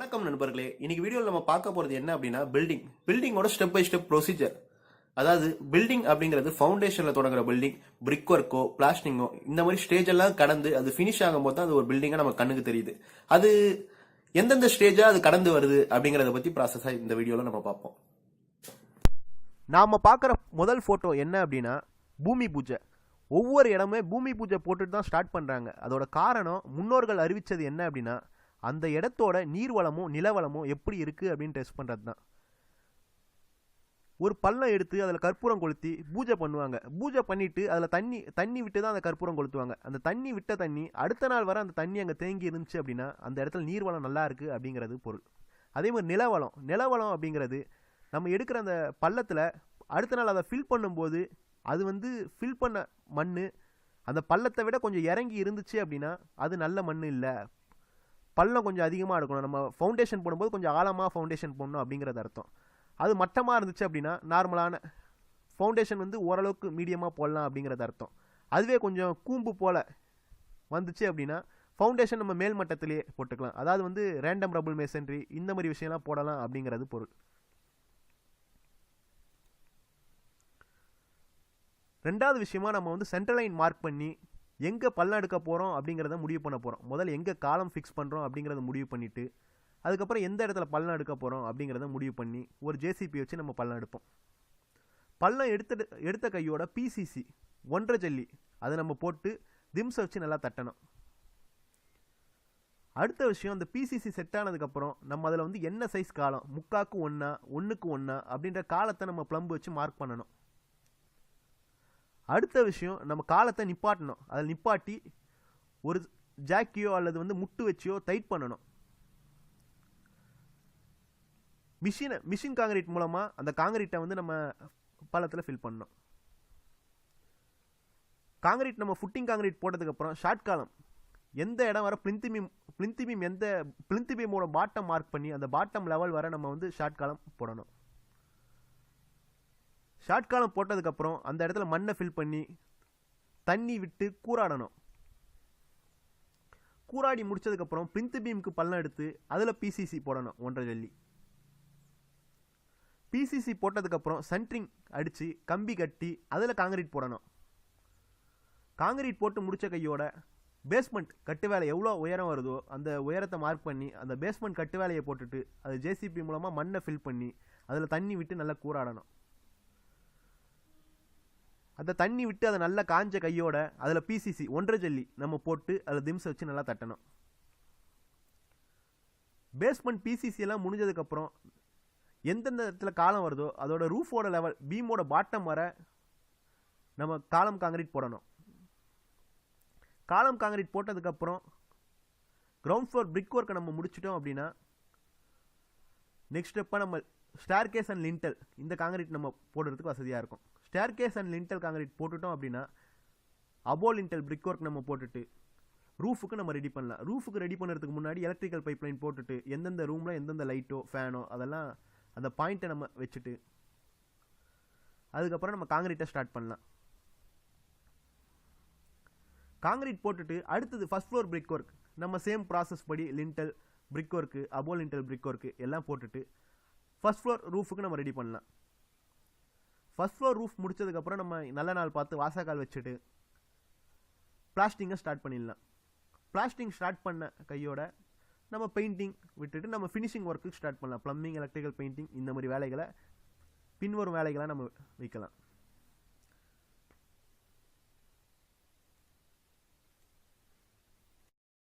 வணக்கம் நண்பர்களே. இன்னைக்கு வீடியோவில் நம்ம பார்க்க போறது என்ன அப்படின்னா பில்டிங்கோட ஸ்டெப் பை ஸ்டெப் ப்ரொசீஜர். அதாவது பில்டிங் அப்படிங்கிறது ஃபவுண்டேஷன்ல தொடங்குற பில்டிங், பிரிக் ஒர்க்கோ பிளாஸ்டிங்கோ இந்த மாதிரி ஸ்டேஜ் எல்லாம் கடந்து அது ஃபினிஷ் ஆகும் போது தான் அது ஒரு பில்டிங்கா நம்ம கண்ணுக்கு தெரியுது. அது எந்தெந்த ஸ்டேஜா அது கடந்து வருது அப்படிங்கறத பத்தி ப்ராசஸா இந்த வீடியோல நம்ம பார்ப்போம். நாம பார்க்குற முதல் போட்டோ என்ன அப்படின்னா பூமி பூஜை. ஒவ்வொரு இடமே பூமி பூஜை போட்டுட்டு தான் ஸ்டார்ட் பண்றாங்க. அதோட காரணம் முன்னோர்கள் அறிவிச்சது என்ன அப்படின்னா அந்த இடத்தோட நீர்வளமும் நிலவளமும் எப்படி இருக்கு அப்படின்னு டெஸ்ட் பண்றது தான். ஒரு பள்ளம் எடுத்து அதில் கற்பூரம் கொளுத்தி பூஜை பண்ணுவாங்க. பூஜை பண்ணிட்டு அதில் தண்ணி விட்டு தான் அந்த கற்பூரம் கொளுத்துவாங்க. அந்த தண்ணி விட்ட தண்ணி அடுத்த நாள் வர அந்த தண்ணி அங்கே தேங்கி இருந்துச்சு அப்படின்னா அந்த இடத்துல நீர்வளம் நல்லா இருக்கு அப்படிங்கிறது பொருள். அதே மாதிரி நிலவளம் அப்படிங்கிறது நம்ம எடுக்கிற அந்த பள்ளத்தில் அடுத்த நாள் அதை ஃபில் பண்ணும்போது அது ஃபில் பண்ண மண் அந்த பள்ளத்தை விட கொஞ்சம் இறங்கி இருந்துச்சு அப்படின்னா அது நல்ல மண் இல்லை, பள்ளம் கொஞ்சம் அதிகமாக இருக்கணும், நம்ம ஃபவுண்டேஷன் போடும்போது கொஞ்சம் ஆழமாக ஃபவுண்டேஷன் போடணும் அப்படிங்கிறது அர்த்தம். அது மட்டமாக இருந்துச்சு அப்படின்னா நார்மலான ஃபவுண்டேஷன் ஓரளவுக்கு மீடியமாக போடலாம் அப்படிங்கிறது அர்த்தம். அதுவே கொஞ்சம் கூம்பு போல் வந்துச்சு அப்படின்னா ஃபவுண்டேஷன் நம்ம மேல் மட்டத்திலேயே போட்டுக்கலாம். அதாவது ரேண்டம் ரபிள் மேசன்ட்ரி இந்த மாதிரி விஷயம்லாம் போடலாம் அப்படிங்கிறது பொருள். ரெண்டாவது விஷயமா நம்ம சென்ட்ரல் லைன் மார்க் பண்ணி எங்கே பள்ளம் எடுக்க போகிறோம் அப்படிங்கிறத முடிவு பண்ண போகிறோம். முதல்ல எங்கே காலம் ஃபிக்ஸ் பண்ணுறோம் அப்படிங்கிறத முடிவு பண்ணிவிட்டு அதுக்கப்புறம் எந்த இடத்துல பள்ளம் எடுக்க போகிறோம் அப்படிங்கிறத முடிவு பண்ணி ஒரு ஜேசிபி வச்சு நம்ம பள்ளம் எடுப்போம். பள்ளம் எடுத்த கையோட பிசிசி 1.5 ஜல்லி அதை நம்ம போட்டு திம்ஸை வச்சு நல்லா தட்டணும். அடுத்த விஷயம், அந்த பிசிசி செட் ஆனதுக்கப்புறம் நம்ம அதில் என்ன சைஸ் காலம், 3/4க்கு 1, 1க்கு 1 அப்படின்ற காலத்தை நம்ம ப்ளம்பு வச்சு மார்க் பண்ணணும். அடுத்த விஷயம், நம்ம காலத்தை நிப்பாட்டணும். அதில் நிப்பாட்டி ஒரு ஜாக்கியோ அல்லது முட்டு வச்சியோ டைட் பண்ணணும். மிஷின் காங்கிரீட் மூலமாக அந்த காங்கிரீட்டை நம்ம பள்ளத்தில் ஃபில் பண்ணணும். காங்கிரீட் நம்ம ஃபுட்டிங் காங்கிரீட் போட்டதுக்கப்புறம் ஷார்ட் காலம் எந்த இடம் வர பிளிந்த் பீம் எந்த பிளிந்த் பீமோட பாட்டம் மார்க் பண்ணி அந்த பாட்டம் லெவல் வர நம்ம ஷார்ட் காலம் போடணும். ஷார்ட் காலம் போட்டதுக்கப்புறம் அந்த இடத்துல மண்ணை ஃபில் பண்ணி தண்ணி விட்டு கூராடணும். கூராடி முடிச்சதுக்கப்புறம் பிளிந்த் பீமுக்கு பள்ளம் எடுத்து அதில் பிசிசி போடணும் 1.5 ஜல்லி. பிசிசி போட்டதுக்கப்புறம் சென்ட்ரிங் அடித்து கம்பி கட்டி அதில் காங்கிரீட் போடணும். காங்கிரீட் போட்டு முடித்த கையோட பேஸ்மெண்ட் கட்டு வேலை எவ்வளோ உயரம் வருதோ அந்த உயரத்தை மார்க் பண்ணி அந்த பேஸ்மெண்ட் கட்டு வேலையை போட்டுட்டு அது ஜேசிபி மூலமாக மண்ணை ஃபில் பண்ணி அதில் தண்ணி விட்டு நல்லா கூராடணும். அந்த தண்ணி விட்டு அதை நல்லா காஞ்ச கையோட அதில் பிசிசி 1.5 ஜல்லி நம்ம போட்டு அதில் திம்ஸை வச்சு நல்லா தட்டணும். பேஸ்மெண்ட் பிசிசி எல்லாம் முடிஞ்சதுக்கப்புறம் எந்தெந்த இடத்துல காலம் வருதோ அதோட ரூஃபோட லெவல் பீமோட பாட்டம் வர நம்ம காலம் காங்கிரீட் போடணும். காலம் காங்கிரீட் போட்டதுக்கப்புறம் கிரவுண்ட் ஃப்ளோர் பிரிக் ஒர்க்கை நம்ம முடிச்சிட்டோம் அப்படின்னா நெக்ஸ்ட் ஸ்டெப்பாக நம்ம ஸ்டேர் கேஸ் அண்ட் லிண்டல் இந்த காங்கிரீட் நம்ம போடுறதுக்கு வசதியாக இருக்கும். Staircase and lintel concrete போட்டுட்டோம் அப்படின்னா அபோ லிண்டல் பிரிக் ஒர்க் நம்ம போட்டுட்டு ரூஃபுக்கு நம்ம ரெடி பண்ணலாம். ரூஃபுக்கு ரெடி பண்ணுறதுக்கு முன்னாடி எலக்ட்ரிக்கல் பைப் லைன் போட்டுட்டு எந்தெந்த ரூமில் எந்தெந்த லைட்டோ ஃபேனோ அதெல்லாம் அந்த பாயிண்ட்டை நம்ம வச்சுட்டு அதுக்கப்புறம் நம்ம காங்கிரீட்டை ஸ்டார்ட் பண்ணலாம். காங்கிரீட் போட்டுட்டு அடுத்தது ஃபர்ஸ்ட் ஃப்ளோர் பிரிக் ஒர்க் நம்ம சேம் ப்ராசஸ் படி லிண்டல் பிரிக் ஒர்க்கு அபோ லிண்டல் பிரிக் ஒர்க்கு எல்லாம் போட்டுட்டு ஃபர்ஸ்ட் ஃப்ளோர் ரூஃபுக்கு நம்ம ரெடி பண்ணலாம். ஃபர்ஸ்ட் ஃப்ளோர் ரூஃப் முடிச்சதுக்கப்புறம் நம்ம நல்ல நாள் பார்த்து வாசக்கால் வச்சுட்டு பிளாஸ்டிங்கை ஸ்டார்ட் பண்ணிடலாம். பிளாஸ்டிங் ஸ்டார்ட் பண்ண கையோட நம்ம பெயிண்டிங் விட்டுட்டு நம்ம ஃபினிஷிங் ஒர்க்கு ஸ்டார்ட் பண்ணலாம். ப்ளம்பிங், எலக்ட்ரிக்கல், பெயிண்டிங் இந்த மாதிரி வேலைகளை பின்வரும் வேலைகளை நம்ம வைக்கலாம்.